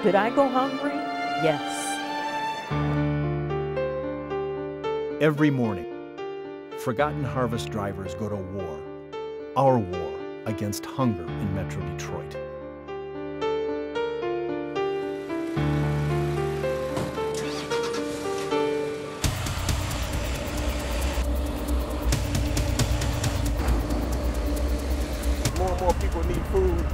Did I go hungry? Yes. Every morning, Forgotten Harvest drivers go to war, our war against hunger in Metro Detroit. More and more people need food.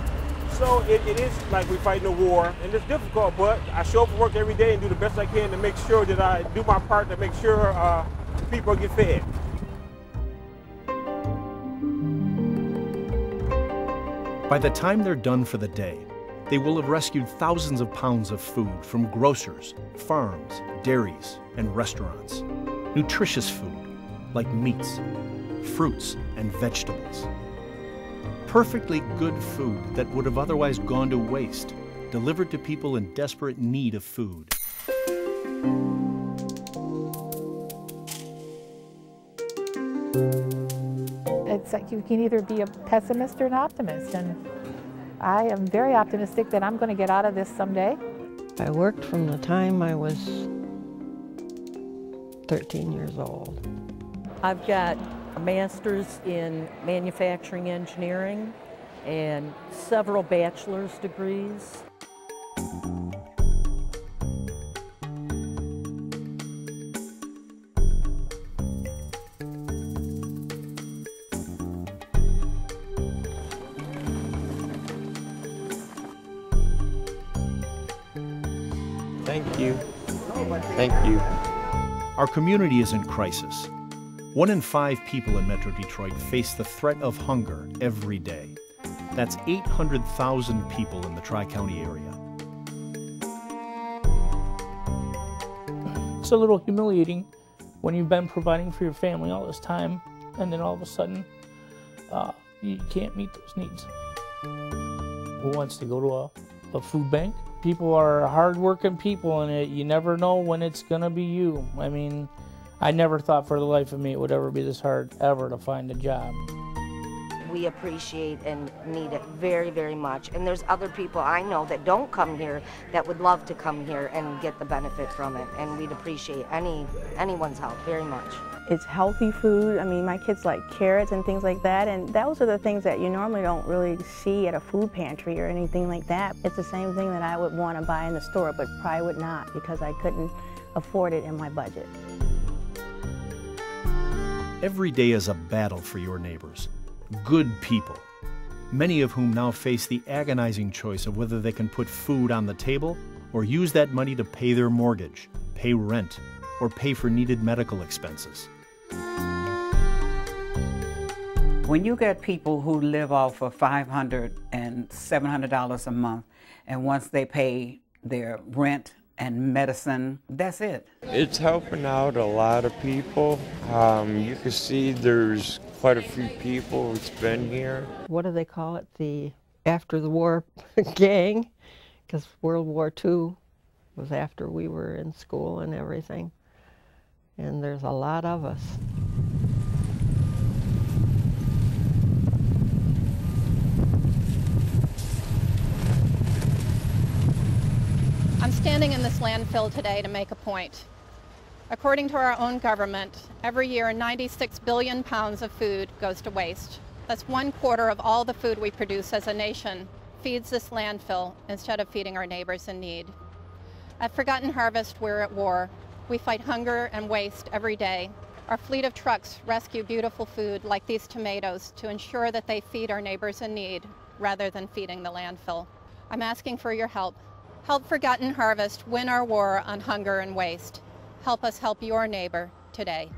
So it is like we're fighting a war, and it's difficult, but I show up for work every day and do the best I can to make sure that I do my part to make sure people get fed. By the time they're done for the day, they will have rescued thousands of pounds of food from grocers, farms, dairies, and restaurants. Nutritious food like meats, fruits, and vegetables. Perfectly good food that would have otherwise gone to waste, delivered to people in desperate need of food. It's like you can either be a pessimist or an optimist, and I am very optimistic that I'm going to get out of this someday. I worked from the time I was 13 years old. I've got a master's in manufacturing engineering and several bachelor's degrees. Thank you. Thank you. Our community is in crisis. 1 in 5 people in Metro Detroit face the threat of hunger every day. That's 800,000 people in the Tri-County area. It's a little humiliating when you've been providing for your family all this time, and then all of a sudden, you can't meet those needs. Who wants to go to a food bank? People are hard-working people, and you never know when it's gonna be you. I mean, I never thought for the life of me it would ever be this hard ever to find a job. We appreciate and need it very, very much. And there's other people I know that don't come here that would love to come here and get the benefit from it. And we'd appreciate anyone's help very much. It's healthy food. I mean, my kids like carrots and things like that, and those are the things that you normally don't really see at a food pantry or anything like that. It's the same thing that I would want to buy in the store, but probably would not because I couldn't afford it in my budget. Every day is a battle for your neighbors. Good people, many of whom now face the agonizing choice of whether they can put food on the table or use that money to pay their mortgage, pay rent, or pay for needed medical expenses. When you get people who live off of $500 and $700 a month, and once they pay their rent and medicine, that's it. It's helping out a lot of people. You can see there's quite a few people who's been here. What do they call it? The after the war gang? Because World War II was after we were in school and everything. And there's a lot of us. I'm standing in this landfill today to make a point. According to our own government, every year 96 billion pounds of food goes to waste. That's 1/4 of all the food we produce as a nation feeds this landfill instead of feeding our neighbors in need. At Forgotten Harvest, we're at war. We fight hunger and waste every day. Our fleet of trucks rescue beautiful food like these tomatoes to ensure that they feed our neighbors in need rather than feeding the landfill. I'm asking for your help. Help Forgotten Harvest win our war on hunger and waste. Help us help your neighbor today.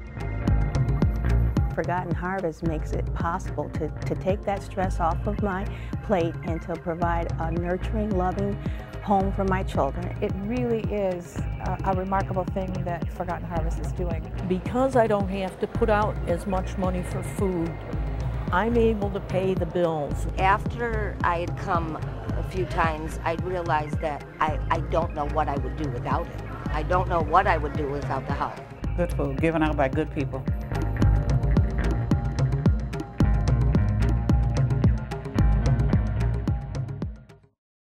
Forgotten Harvest makes it possible to take that stress off of my plate and to provide a nurturing, loving home for my children. It really is a remarkable thing that Forgotten Harvest is doing. Because I don't have to put out as much money for food, I'm able to pay the bills. After I had come a few times, I realized that I don't know what I would do without it. I don't know what I would do without the help. Good food given out by good people.